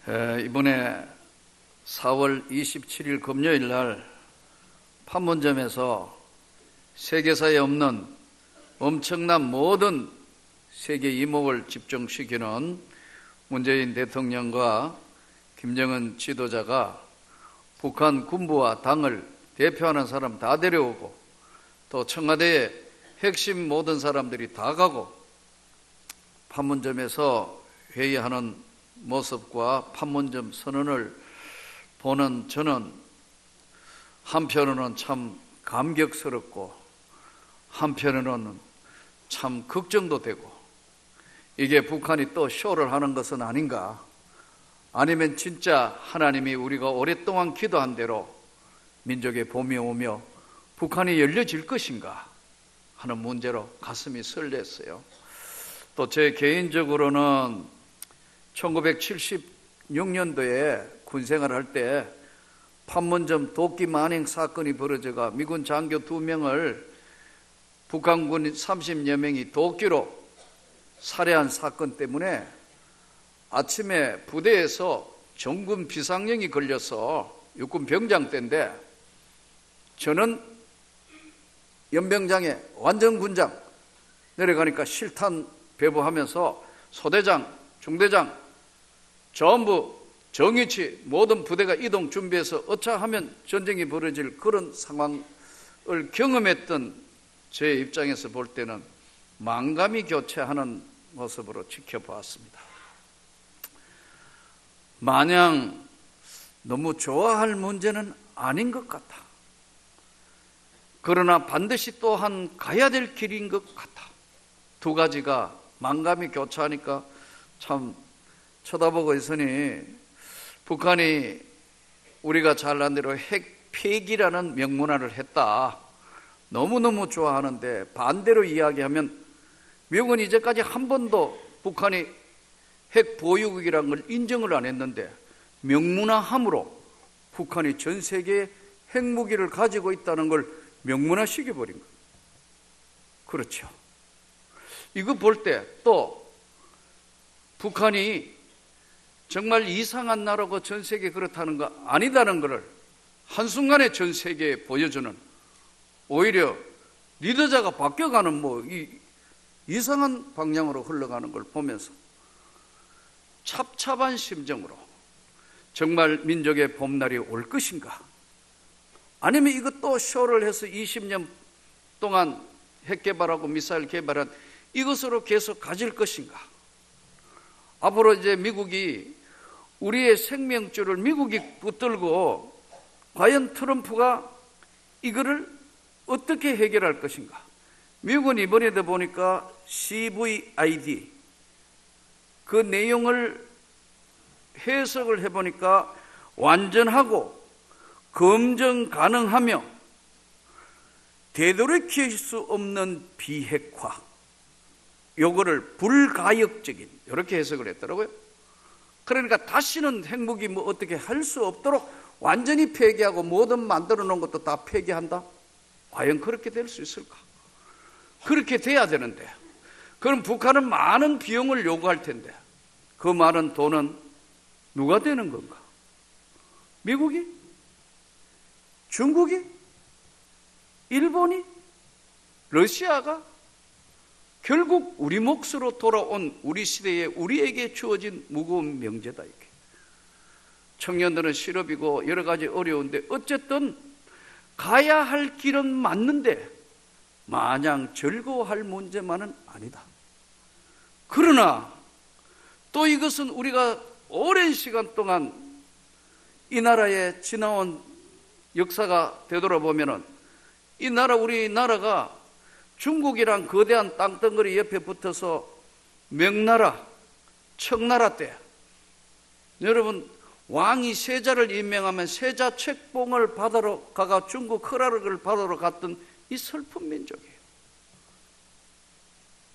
이번에 4월 27일 금요일 날 판문점에서 세계사에 없는 엄청난 모든 세계 이목을 집중시키는 문재인 대통령과 김정은 지도자가 북한 군부와 당을 대표하는 사람 다 데려오고 또 청와대에 핵심 모든 사람들이 다 가고 판문점에서 회의하는 모습과 판문점 선언을 보는 저는 한편으로는 참 감격스럽고 한편으로는 참 걱정도 되고, 이게 북한이 또 쇼를 하는 것은 아닌가, 아니면 진짜 하나님이 우리가 오랫동안 기도한 대로 민족의 봄이 오며 북한이 열려질 것인가 하는 문제로 가슴이 설렜어요. 또 제 개인적으로는 1976년도에 군생활을 할 때 판문점 도끼 만행 사건이 벌어져가 미군 장교 2명을 북한군 30여 명이 도끼로 살해한 사건 때문에 아침에 부대에서 정군 비상령이 걸려서 육군 병장 때인데, 저는 연병장에 완전 군장 내려가니까 실탄 배부하면서 소대장, 중대장 전부 정위치 모든 부대가 이동 준비해서 어차하면 전쟁이 벌어질 그런 상황을 경험했던 제 입장에서 볼 때는 만감이 교체하는 모습으로 지켜보았습니다. 마냥 너무 좋아할 문제는 아닌 것 같아. 그러나 반드시 또한 가야 될 길인 것 같아. 두 가지가 만감이 교차하니까 참 쳐다보고 있으니, 북한이 우리가 잘 아는 대로 핵 폐기라는 명문화를 했다. 너무너무 좋아하는데 반대로 이야기하면 미국은 이제까지 한 번도 북한이 핵 보유국이라는 걸 인정을 안 했는데 명문화함으로 북한이 전 세계에 핵무기를 가지고 있다는 걸 명문화시켜버린 거예요. 그렇죠. 이거 볼 때 또 북한이 정말 이상한 나라고 전 세계에 그렇다는 거 아니다는 것을 한순간에 전 세계에 보여주는, 오히려 리더자가 바뀌어가는 이상한 방향으로 흘러가는 걸 보면서 찹찹한 심정으로 정말 민족의 봄날이 올 것인가, 아니면 이것도 쇼를 해서 20년 동안 핵 개발하고 미사일 개발한 이것으로 계속 가질 것인가. 앞으로 이제 미국이 우리의 생명줄을 미국이 붙들고 과연 트럼프가 이거를 어떻게 해결할 것인가. 미국은 이번에도 보니까 CVID 그 내용을 해석을 해보니까 완전하고 검증 가능하며 되돌이킬 수 없는 비핵화, 요거를 불가역적인, 이렇게 해석을 했더라고요. 그러니까 다시는 핵무기 어떻게 할 수 없도록 완전히 폐기하고 모든 만들어 놓은 것도 다 폐기한다? 과연 그렇게 될 수 있을까? 그렇게 돼야 되는데, 그럼 북한은 많은 비용을 요구할 텐데 그 많은 돈은 누가 되는 건가? 미국이? 중국이? 일본이? 러시아가? 결국 우리 몫으로 돌아온 우리 시대에 우리에게 주어진 무거운 명제다. 이게 청년들은 실업이고 여러 가지 어려운데 어쨌든 가야 할 길은 맞는데 마냥 즐거워할 문제만은 아니다. 그러나 또 이것은 우리가 오랜 시간 동안 이 나라에 지나온 역사가 되돌아보면은 이 나라, 우리나라가 중국이란 거대한 땅덩어리 옆에 붙어서 명나라, 청나라 때 여러분 왕이 세자를 임명하면 세자 책봉을 받으러 가가 중국 허락을 받으러 갔던 이 슬픈 민족이에요.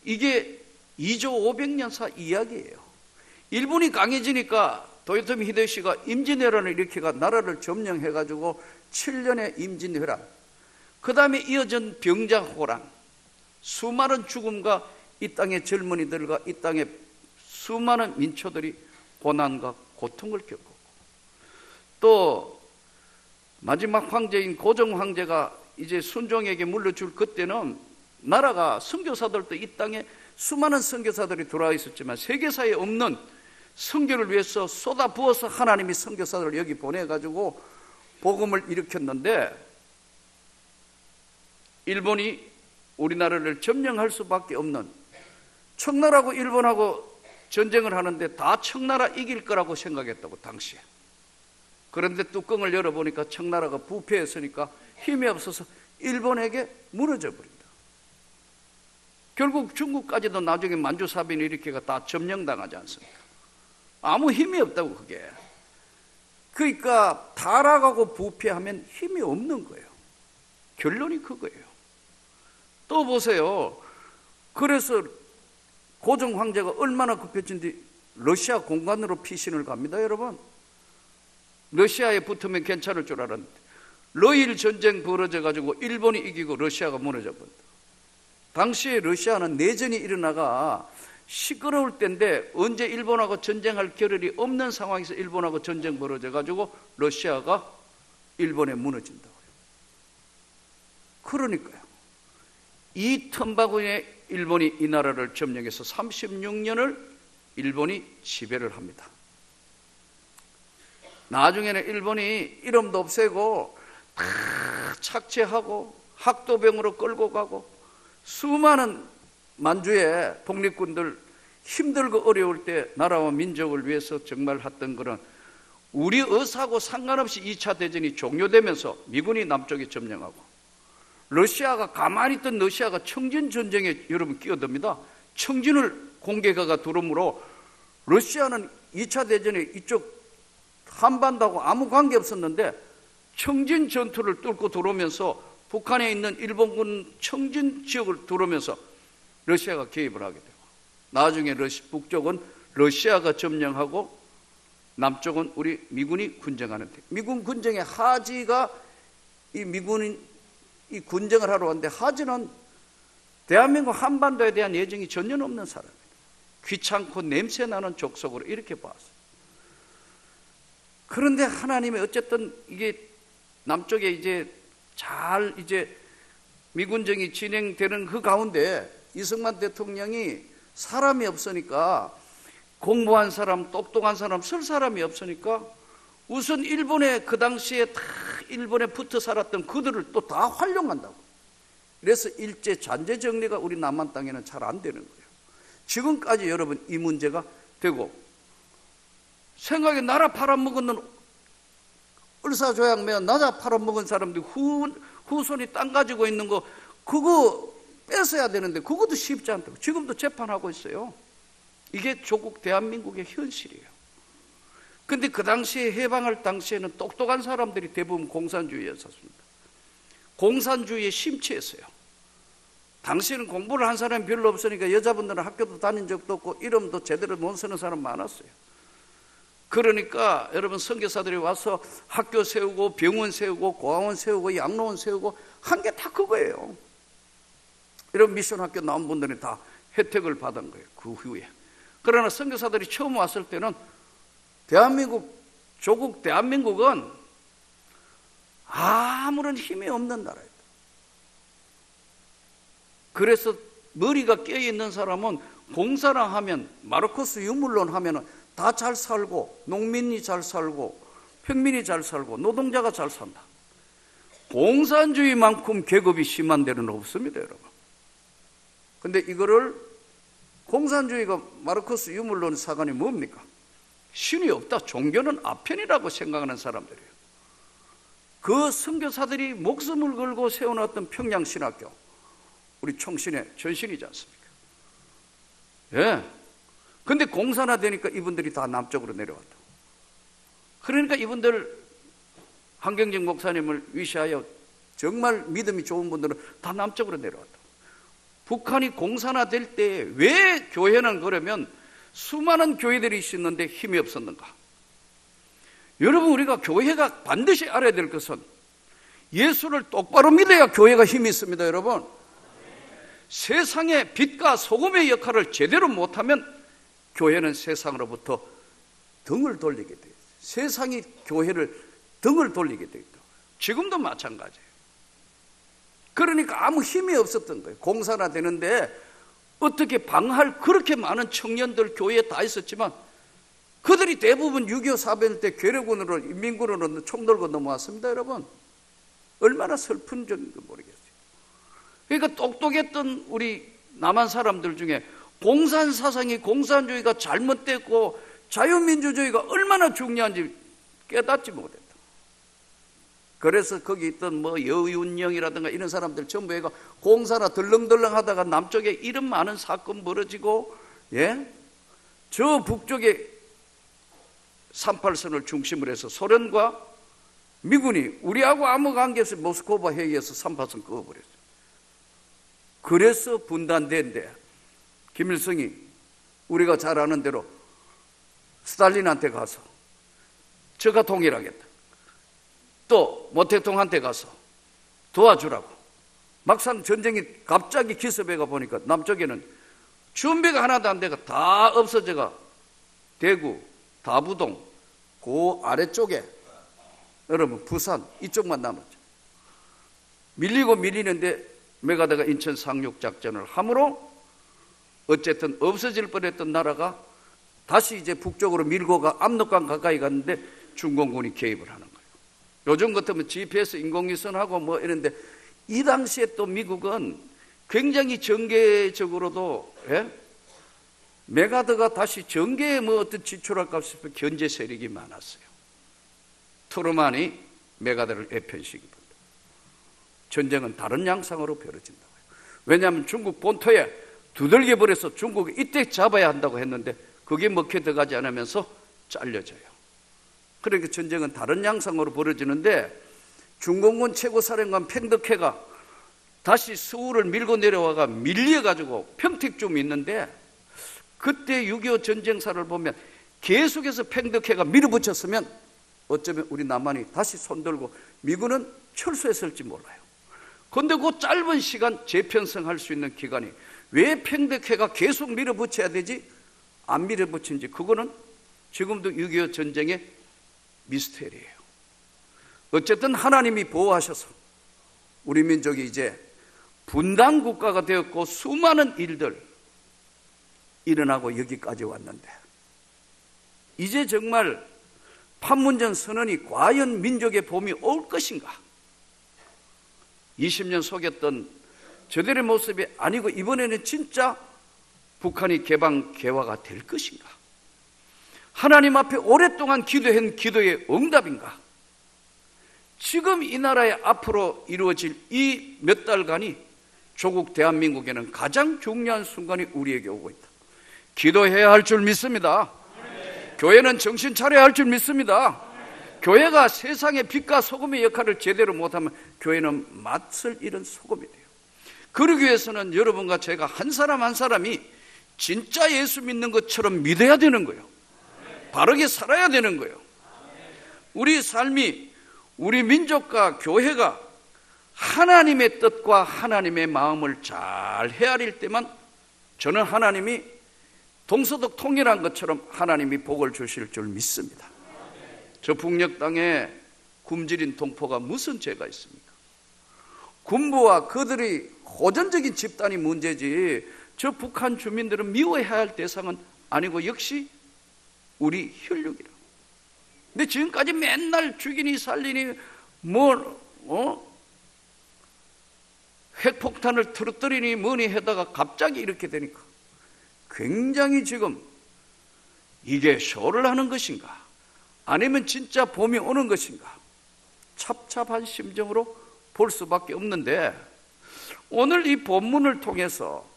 이게 2조 500년사 이야기예요. 일본이 강해지니까 도요토미 히데요시가 임진왜란을 일으켜가 나라를 점령해가지고 7년의 임진왜란, 그 다음에 이어진 병자호란, 수많은 죽음과 이 땅의 젊은이들과 이 땅의 수많은 민초들이 고난과 고통을 겪었고, 또 마지막 황제인 고종 황제가 이제 순종에게 물려줄 그때는 나라가 선교사들도 이 땅에 수많은 선교사들이 들어와 있었지만 세계사에 없는 선교를 위해서 쏟아부어서 하나님이 선교사들을 여기 보내가지고 복음을 일으켰는데, 일본이 우리나라를 점령할 수밖에 없는, 청나라하고 일본하고 전쟁을 하는데 다 청나라 이길 거라고 생각했다고 당시에. 그런데 뚜껑을 열어보니까 청나라가 부패했으니까 힘이 없어서 일본에게 무너져 버린다. 결국 중국까지도 나중에 만주사변 이렇게가 다 점령당하지 않습니까? 아무 힘이 없다고. 그게 그러니까 타락하고 부패하면 힘이 없는 거예요. 결론이 그거예요. 또 보세요. 그래서 고종 황제가 얼마나 급해진지 러시아 공간으로 피신을 갑니다. 여러분, 러시아에 붙으면 괜찮을 줄 알았는데 러일 전쟁 벌어져 가지고 일본이 이기고 러시아가 무너져 버린다. 당시에 러시아는 내전이 일어나가 시끄러울 때인데 언제 일본하고 전쟁할 겨를이 없는 상황에서 일본하고 전쟁 벌어져 가지고 러시아가 일본에 무너진다고요. 그러니까요, 이 틈바구니에 일본이 이 나라를 점령해서 36년을 일본이 지배를 합니다. 나중에는 일본이 이름도 없애고 다 착취하고 학도병으로 끌고 가고, 수많은 만주의 독립군들 힘들고 어려울 때 나라와 민족을 위해서 정말 했던 그런, 우리 의사하고 상관없이 2차 대전이 종료되면서 미군이 남쪽에 점령하고, 러시아가 가만히 있던 러시아가 청진 전쟁에 여러분 끼어듭니다. 청진을 공격해가 들어오므로 러시아는 2차 대전에 이쪽 한반도하고 아무 관계 없었는데 청진 전투를 뚫고 들어오면서 북한에 있는 일본군 청진 지역을 들어오면서 러시아가 개입을 하게 되고, 나중에 북쪽은 러시아가 점령하고 남쪽은 우리 미군이 군정하는데, 미군 군정의 하지가 이 미군이 이 군정을 하러 왔는데, 하지는 대한민국 한반도에 대한 애정이 전혀 없는 사람입니다. 귀찮고 냄새나는 족속으로 이렇게 봤어요. 그런데 하나님이 어쨌든 이게 남쪽에 이제 잘 이제 미군정이 진행되는 그 가운데 이승만 대통령이 사람이 없으니까, 공부한 사람, 똑똑한 사람 쓸 사람이 없으니까 우선 일본에 그 당시에 다 일본에 붙어 살았던 그들을 또 다 활용한다고. 그래서 일제 잔재 정리가 우리 남한 땅에는 잘 안 되는 거예요. 지금까지 여러분 이 문제가 되고, 생각에 나라 팔아먹은 을사조약면 나라 팔아먹은 사람들이 후손이 땅 가지고 있는 거 그거 뺏어야 되는데 그것도 쉽지 않다고 지금도 재판하고 있어요. 이게 조국 대한민국의 현실이에요. 근데 그 당시에 해방할 당시에는 똑똑한 사람들이 대부분 공산주의였습니다. 공산주의에 심취했어요. 당시에는 공부를 한 사람이 별로 없으니까 여자분들은 학교도 다닌 적도 없고 이름도 제대로 못 쓰는 사람 많았어요. 그러니까 여러분 선교사들이 와서 학교 세우고 병원 세우고 고아원 세우고 양로원 세우고 한 게 다 그거예요. 이런 미션 학교 나온 분들이 다 혜택을 받은 거예요. 그 후에. 그러나 선교사들이 처음 왔을 때는 조국 대한민국은 아무런 힘이 없는 나라예요. 그래서 머리가 깨어있는 사람은 공사랑 하면, 마르크스 유물론 하면 다 잘 살고, 농민이 잘 살고, 평민이 잘 살고, 노동자가 잘 산다. 공산주의만큼 계급이 심한 데는 없습니다, 여러분. 근데 이거를 공산주의가 마르크스 유물론 사관이 뭡니까? 신이 없다, 종교는 아편이라고 생각하는 사람들이에요. 그 선교사들이 목숨을 걸고 세워놨던 평양신학교, 우리 총신의 전신이지 않습니까? 예. 근데 공산화되니까 이분들이 다 남쪽으로 내려왔다. 그러니까 이분들 한경직 목사님을 위시하여 정말 믿음이 좋은 분들은 다 남쪽으로 내려왔다. 북한이 공산화될 때 왜 교회는 그러면 수많은 교회들이 있었는데 힘이 없었는가? 여러분, 우리가 교회가 반드시 알아야 될 것은 예수를 똑바로 믿어야 교회가 힘이 있습니다. 여러분, 세상의 빛과 소금의 역할을 제대로 못하면 교회는 세상으로부터 등을 돌리게 돼요. 세상이 교회를 등을 돌리게 되어 있다. 지금도 마찬가지예요. 그러니까 아무 힘이 없었던 거예요. 공사나 되는데 어떻게 방할 그렇게 많은 청년들 교회에 다 있었지만 그들이 대부분 6.25 사변 때 괴뢰군으로 인민군으로 총 들고 넘어왔습니다. 여러분 얼마나 슬픈 점인지 모르겠어요. 그러니까 똑똑했던 우리 남한 사람들 중에 공산사상이 공산주의가 잘못됐고 자유민주주의가 얼마나 중요한지 깨닫지 못했다. 그래서 거기 있던 뭐 여윤영이라든가 이런 사람들 전부 애가 공사나 덜렁덜렁 하다가 남쪽에 이런 많은 사건 벌어지고, 저 북쪽에 38선을 중심으로 해서 소련과 미군이 우리하고 아무 관계없이 모스크바 회의에서 38선 그어버렸어요. 그래서 분단된데 김일성이 우리가 잘 아는 대로 스탈린한테 가서 저가 통일하겠다. 또 모택동한테 가서 도와주라고. 막상 전쟁이 갑자기 기습해가 보니까 남쪽에는 준비가 하나도 안 돼가 다 없어져가 대구, 다부동, 그 아래쪽에 여러분 부산 이쪽만 남았죠. 밀리고 밀리는데 메가드가 인천 상륙작전을 함으로 어쨌든 없어질 뻔했던 나라가 다시 이제 북쪽으로 밀고 가 압록강 가까이 갔는데 중공군이 개입을 하는 거예요. 요즘 같으면 GPS 인공위성하고 뭐 이런데 이 당시에 또 미국은 굉장히 정계적으로도 메가드가 다시 정계에 뭐 어떤 지출할까 싶은 견제 세력이 많았어요. 트루만이 메가드를 애편시킵니다. 전쟁은 다른 양상으로 벌어진다고요. 왜냐하면 중국 본토에 두들겨 버려서 중국이 이때 잡아야 한다고 했는데 그게 먹혀 들어가지 않으면서 잘려져요. 그러니까 전쟁은 다른 양상으로 벌어지는데 중공군 최고사령관 팽덕회가 다시 서울을 밀고 내려와가 밀려가지고 평택 좀 있는데 그때 6.25 전쟁사를 보면 계속해서 팽덕회가 밀어붙였으면 어쩌면 우리 남한이 다시 손들고 미군은 철수했을지 몰라요. 그런데 그 짧은 시간 재편성할 수 있는 기간이 왜 팽덕회가 계속 밀어붙여야 되지? 안 밀어붙인지 그거는 지금도 6.25 전쟁의 미스테리예요. 어쨌든 하나님이 보호하셔서 우리 민족이 이제 분단 국가가 되었고 수많은 일들 일어나고 여기까지 왔는데 이제 정말 판문점 선언이 과연 민족의 봄이 올 것인가? 20년 속였던 저들의 모습이 아니고 이번에는 진짜 북한이 개방 개화가 될 것인가? 하나님 앞에 오랫동안 기도한 기도의 응답인가? 지금 이 나라에 앞으로 이루어질 이 몇 달간이 조국 대한민국에는 가장 중요한 순간이 우리에게 오고 있다. 기도해야 할 줄 믿습니다. 교회는 정신 차려야 할 줄 믿습니다. 교회가 세상의 빛과 소금의 역할을 제대로 못하면 교회는 맛을 잃은 소금이 돼요. 그러기 위해서는 여러분과 제가 한 사람 한 사람이 진짜 예수 믿는 것처럼 믿어야 되는 거예요. 바르게 살아야 되는 거예요. 우리 삶이 우리 민족과 교회가 하나님의 뜻과 하나님의 마음을 잘 헤아릴 때만 저는 하나님이 동서독 통일한 것처럼 하나님이 복을 주실 줄 믿습니다. 저 북녘 땅에 굶주린 동포가 무슨 죄가 있습니까? 군부와 그들이 호전적인 집단이 문제지 저 북한 주민들은 미워해야 할 대상은 아니고 역시 우리 혈육이라. 근데 지금까지 맨날 죽이니 살리니 핵폭탄을 터뜨리니 뭐니 하다가 갑자기 이렇게 되니까 굉장히 지금 이게 쇼를 하는 것인가 아니면 진짜 봄이 오는 것인가 찹찹한 심정으로 볼 수밖에 없는데 오늘 이 본문을 통해서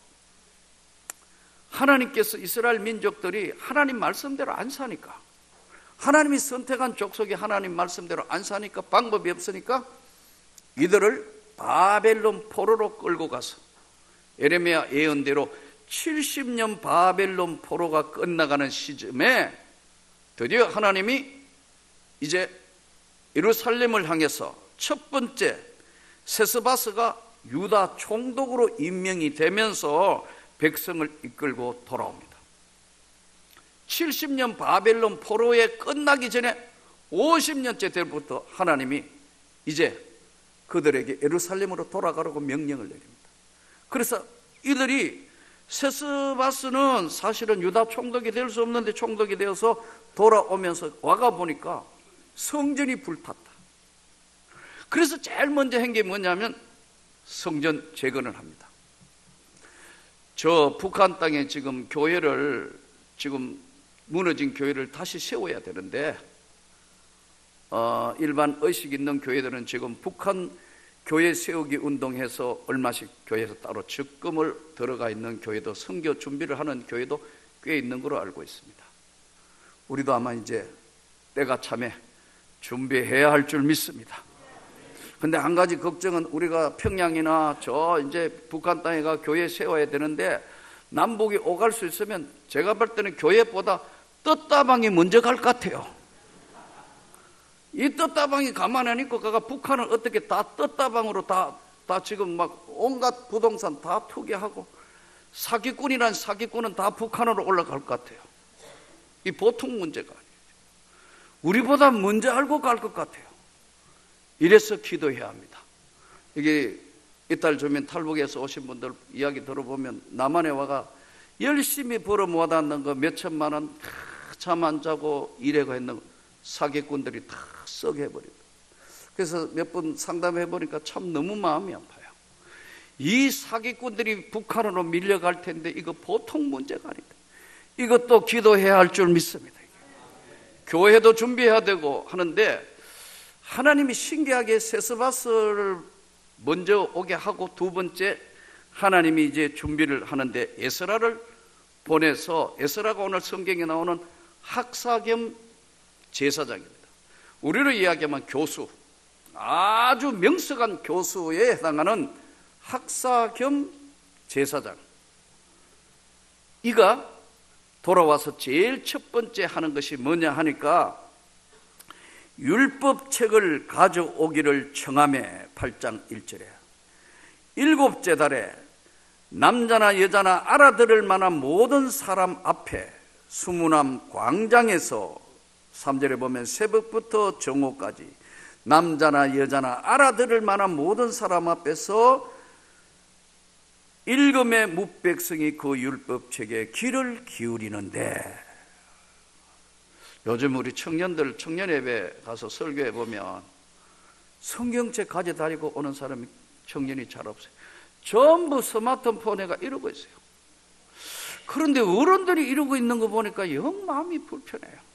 하나님께서 이스라엘 민족들이 하나님 말씀대로 안 사니까 하나님이 선택한 족속이 하나님 말씀대로 안 사니까 방법이 없으니까 이들을 바벨론 포로로 끌고 가서 예레미야 예언대로 70년 바벨론 포로가 끝나가는 시점에 드디어 하나님이 이제 예루살렘을 향해서 첫 번째 세스바스가 유다 총독으로 임명이 되면서 백성을 이끌고 돌아옵니다. 70년 바벨론 포로에 끝나기 전에 50년째 때부터 하나님이 이제 그들에게 예루살렘으로 돌아가라고 명령을 내립니다. 그래서 이들이 세스바스는 사실은 유다 총독이 될 수 없는데 총독이 되어서 돌아오면서 와가 보니까 성전이 불탔다. 그래서 제일 먼저 한 게 뭐냐면 성전 재건을 합니다. 저 북한 땅에 지금 교회를, 지금 무너진 교회를 다시 세워야 되는데 일반 의식 있는 교회들은 지금 북한 교회 세우기 운동해서 얼마씩 교회에서 따로 적금을 들어가 있는 교회도, 선교 준비를 하는 교회도 꽤 있는 걸로 알고 있습니다. 우리도 아마 이제 때가 참에 준비해야 할 줄 믿습니다. 근데 한 가지 걱정은 우리가 평양이나 저 이제 북한 땅에 가 교회 세워야 되는데 남북이 오갈 수 있으면 제가 볼 때는 교회보다 떴다방이 먼저 갈 것 같아요. 이 떴다방이 가만히 안 있고 가가 북한을 어떻게 다 떴다방으로 다 지금 막 온갖 부동산 다 투기하고 사기꾼이란 사기꾼은 다 북한으로 올라갈 것 같아요. 이 보통 문제가 아니에요. 우리보다 먼저 알고 갈 것 같아요. 이래서 기도해야 합니다. 이게 이달 주면 탈북에서 오신 분들 이야기 들어보면 남한에 와가 열심히 벌어 모아놨는 거 몇 천만 원 잠 안 자고 일해가 있는 사기꾼들이 다 썩 해버리고, 그래서 몇 번 상담해 보니까 참 너무 마음이 아파요. 이 사기꾼들이 북한으로 밀려갈 텐데 이거 보통 문제가 아니다. 이것도 기도해야 할 줄 믿습니다. 교회도 준비해야 되고 하는데 하나님이 신기하게 세스바스를 먼저 오게 하고 두 번째 하나님이 이제 준비를 하는데 에스라를 보내서, 에스라가 오늘 성경에 나오는 학사 겸 제사장입니다. 우리로 이야기하면 교수, 아주 명석한 교수에 해당하는 학사 겸 제사장. 이가 돌아와서 제일 첫 번째 하는 것이 뭐냐 하니까 율법책을 가져오기를 청하매 8장 1절에 일곱째 달에 남자나 여자나 알아들을 만한 모든 사람 앞에 수문암 광장에서 3절에 보면 새벽부터 정오까지 남자나 여자나 알아들을 만한 모든 사람 앞에서 일금의 뭇백성이 그 율법책에 귀를 기울이는데, 요즘 우리 청년들 청년예배 가서 설교해 보면 성경책 가져다니고 오는 사람이 청년이 잘 없어요. 전부 스마트폰에가 이러고 있어요. 그런데 어른들이 이러고 있는 거 보니까 영 마음이 불편해요.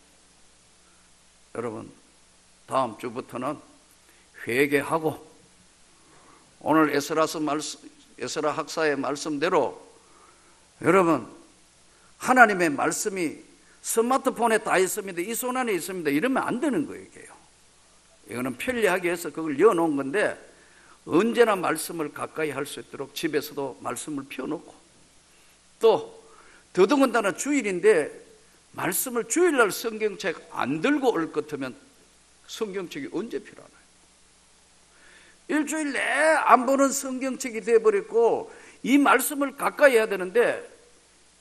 여러분, 다음 주부터는 회개하고 오늘 에스라 학사의 말씀대로 여러분, 하나님의 말씀이 스마트폰에 다 있습니다, 이 손 안에 있습니다, 이러면 안 되는 거예요. 이거는 편리하게 해서 그걸 여놓은 건데 언제나 말씀을 가까이 할 수 있도록 집에서도 말씀을 펴놓고, 또 더더군다나 주일인데 말씀을 주일날 성경책 안 들고 올 것 같으면 성경책이 언제 필요하나요? 일주일 내에 안 보는 성경책이 되어버렸고 이 말씀을 가까이 해야 되는데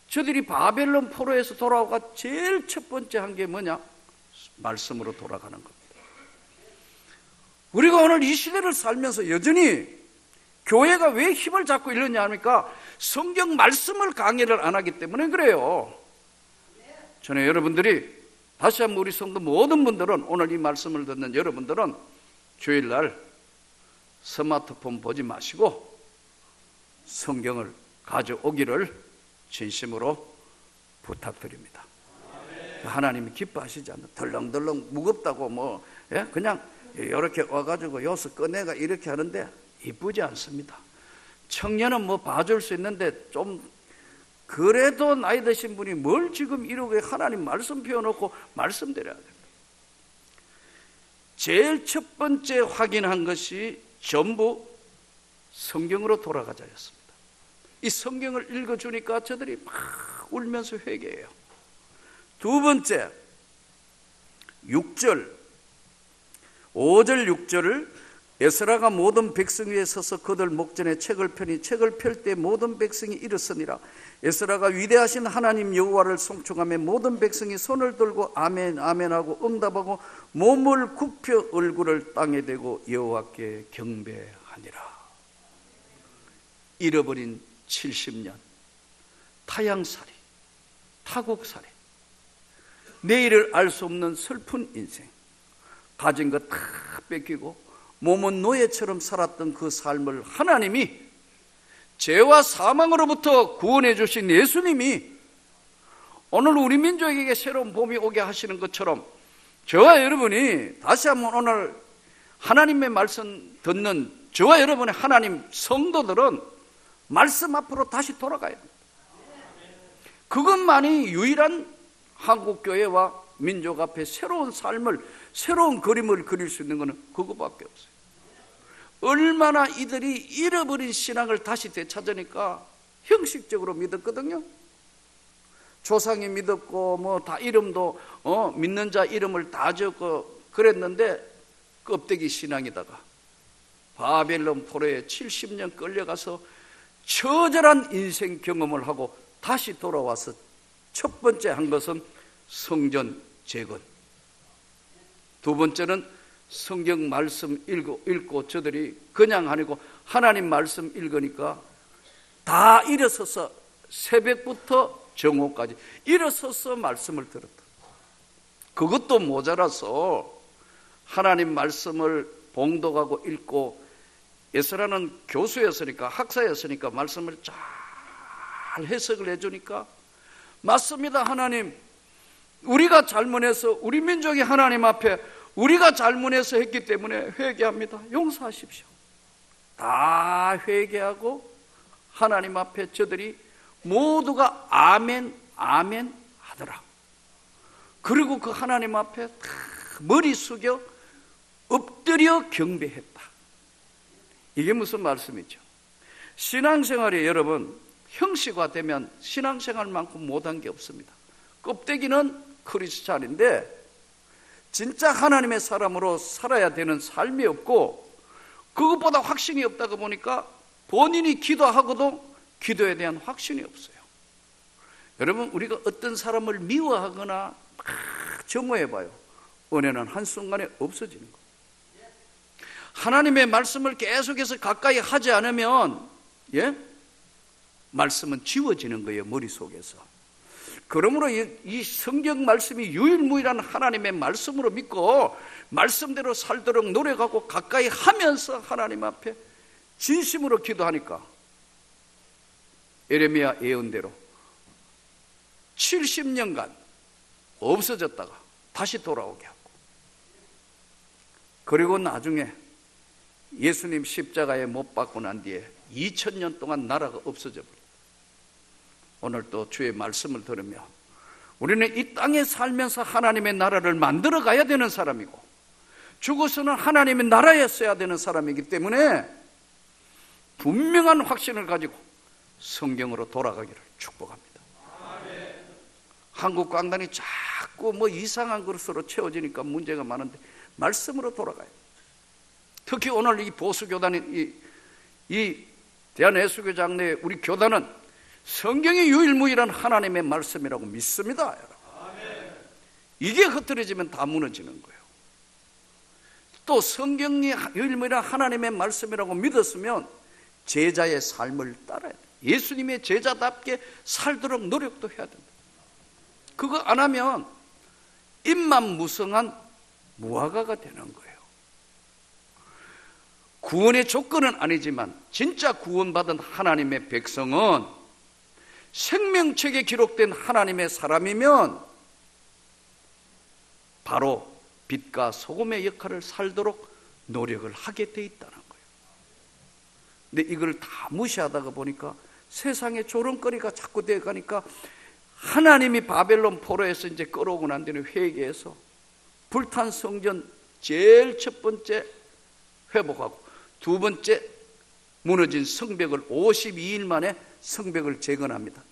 저들이 바벨론 포로에서 돌아오가 제일 첫 번째 한 게 뭐냐? 말씀으로 돌아가는 겁니다. 우리가 오늘 이 시대를 살면서 여전히 교회가 왜 힘을 잡고 이러냐 하니까 성경 말씀을 강의를 안 하기 때문에 그래요. 저는 여러분들이 다시 한번 우리 성도 모든 분들은, 오늘 이 말씀을 듣는 여러분들은 주일날 스마트폰 보지 마시고 성경을 가져오기를 진심으로 부탁드립니다. 하나님이 기뻐하시지 않는, 덜렁덜렁 무겁다고 그냥 이렇게 와가지고 여기서 꺼내가 이렇게 하는데 이쁘지 않습니다. 청년은 봐줄 수 있는데 좀 그래도 나이 드신 분이 뭘 지금 이러고 하나님 말씀 피워놓고 말씀드려야 됩니다. 제일 첫 번째 확인한 것이 전부 성경으로 돌아가자였습니다. 이 성경을 읽어주니까 저들이 막 울면서 회개해요. 두 번째, 6절, 5절 6절을 에스라가 모든 백성 위에 서서 그들 목전에 책을 펴니 책을 펼 때 모든 백성이 일었으니라. 에스라가 위대하신 하나님 여호와를 송축하며 모든 백성이 손을 들고 아멘 아멘하고 응답하고 몸을 굽혀 얼굴을 땅에 대고 여호와께 경배하니라. 잃어버린 70년, 타향살이, 타국살이, 내일을 알 수 없는 슬픈 인생, 가진 것 다 뺏기고 몸은 노예처럼 살았던 그 삶을 하나님이 죄와 사망으로부터 구원해 주신 예수님이 오늘 우리 민족에게 새로운 봄이 오게 하시는 것처럼 저와 여러분이 다시 한번 오늘 하나님의 말씀 듣는 저와 여러분의 하나님 성도들은 말씀 앞으로 다시 돌아가야 합니다. 그것만이 유일한 한국교회와 민족 앞에 새로운 삶을, 새로운 그림을 그릴 수 있는 것은 그것밖에 없어요. 얼마나 이들이 잃어버린 신앙을 다시 되찾으니까 형식적으로 믿었거든요. 조상이 믿었고 뭐 다 이름도 믿는 자 이름을 다 적고 그랬는데 껍데기 신앙이다가 바벨론 포로에 70년 끌려가서 처절한 인생 경험을 하고 다시 돌아와서 첫 번째 한 것은 성전 재건, 두 번째는 성경 말씀 읽고 저들이 그냥 아니고 하나님 말씀 읽으니까 다 일어서서 새벽부터 정오까지 일어서서 말씀을 들었다. 그것도 모자라서 하나님 말씀을 봉독하고 읽고, 에스라는 교수였으니까 학사였으니까 말씀을 잘 해석을 해주니까 맞습니다. 하나님, 우리가 잘못해서 우리 민족이 하나님 앞에 우리가 잘못해서 했기 때문에 회개합니다. 용서하십시오. 다 회개하고 하나님 앞에 저들이 모두가 아멘 아멘 하더라. 그리고 그 하나님 앞에 다 머리 숙여 엎드려 경배했다. 이게 무슨 말씀이죠? 신앙생활이 여러분 형식화되면 신앙생활만큼 못한 게 없습니다. 껍데기는 크리스찬인데 진짜 하나님의 사람으로 살아야 되는 삶이 없고, 그것보다 확신이 없다고 보니까 본인이 기도하고도 기도에 대한 확신이 없어요. 여러분, 우리가 어떤 사람을 미워하거나 막 정오해봐요. 은혜는 한순간에 없어지는 거예요. 하나님의 말씀을 계속해서 가까이 하지 않으면 말씀은 지워지는 거예요, 머릿속에서. 그러므로 이 성경 말씀이 유일무이한 하나님의 말씀으로 믿고 말씀대로 살도록 노력하고 가까이 하면서 하나님 앞에 진심으로 기도하니까 예레미야 예언대로 70년간 없어졌다가 다시 돌아오게 하고, 그리고 나중에 예수님 십자가에 못 박고 난 뒤에 2000년 동안 나라가 없어져 버립니다. 오늘 또 주의 말씀을 들으며 우리는 이 땅에 살면서 하나님의 나라를 만들어 가야 되는 사람이고, 죽어서는 하나님의 나라에 써야 되는 사람이기 때문에 분명한 확신을 가지고 성경으로 돌아가기를 축복합니다. 한국 강단이 자꾸 뭐 이상한 것으로 채워지니까 문제가 많은데 말씀으로 돌아가요. 특히 오늘 이 보수교단인 이 대한예수교장 내 우리 교단은 성경이 유일무이한 하나님의 말씀이라고 믿습니다. 이게 흐트러지면 다 무너지는 거예요. 또 성경이 유일무이한 하나님의 말씀이라고 믿었으면 제자의 삶을 따라야 돼요. 예수님의 제자답게 살도록 노력도 해야 된다. 그거 안 하면 입만 무성한 무화과가 되는 거예요. 구원의 조건은 아니지만 진짜 구원받은 하나님의 백성은 생명책에 기록된 하나님의 사람이면 바로 빛과 소금의 역할을 살도록 노력을 하게 돼 있다는 거예요. 근데 이걸 다 무시하다가 보니까 세상에 조롱거리가 자꾸 되어가니까 하나님이 바벨론 포로에서 이제 끌어오고 난 뒤에 회개해서 불탄 성전 제일 첫 번째 회복하고, 두 번째 무너진 성벽을 52일 만에 성벽을 재건합니다.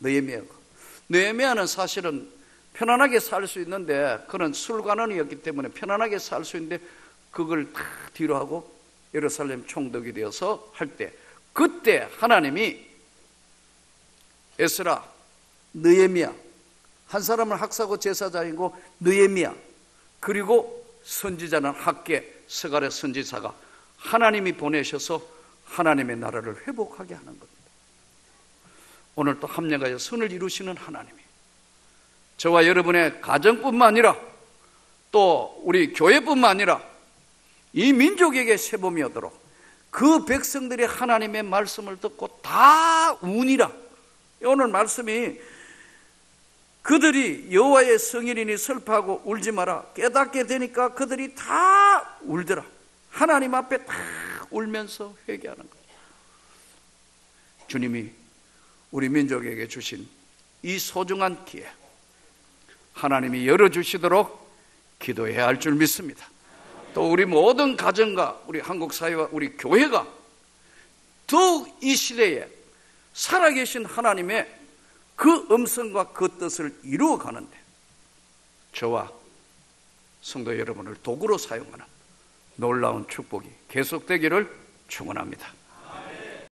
느헤미야는 사실은 편안하게 살 수 있는데, 그는 술관원이었기 때문에 편안하게 살 수 있는데 그걸 다 뒤로 하고 예루살렘 총독이 되어서 할 때, 그때 하나님이 에스라, 느헤미야, 한 사람은 학사고 제사장이고 느헤미야, 그리고 선지자는 학개, 스가랴 선지자가 하나님이 보내셔서 하나님의 나라를 회복하게 하는 겁니다. 오늘 또 합력하여 선을 이루시는 하나님이 저와 여러분의 가정뿐만 아니라 또 우리 교회뿐만 아니라 이 민족에게 세범이 오도록 그 백성들이 하나님의 말씀을 듣고 다 우니라. 오늘 말씀이 그들이 여호와의 성일이니 슬퍼하고 울지 마라. 깨닫게 되니까 그들이 다 울더라. 하나님 앞에 다 울면서 회개하는 거예요. 주님이 우리 민족에게 주신 이 소중한 기회 하나님이 열어주시도록 기도해야 할 줄 믿습니다. 또 우리 모든 가정과 우리 한국 사회와 우리 교회가 더욱 이 시대에 살아계신 하나님의 그 음성과 그 뜻을 이루어가는데 저와 성도 여러분을 도구로 사용하는 놀라운 축복이 계속되기를 축원합니다.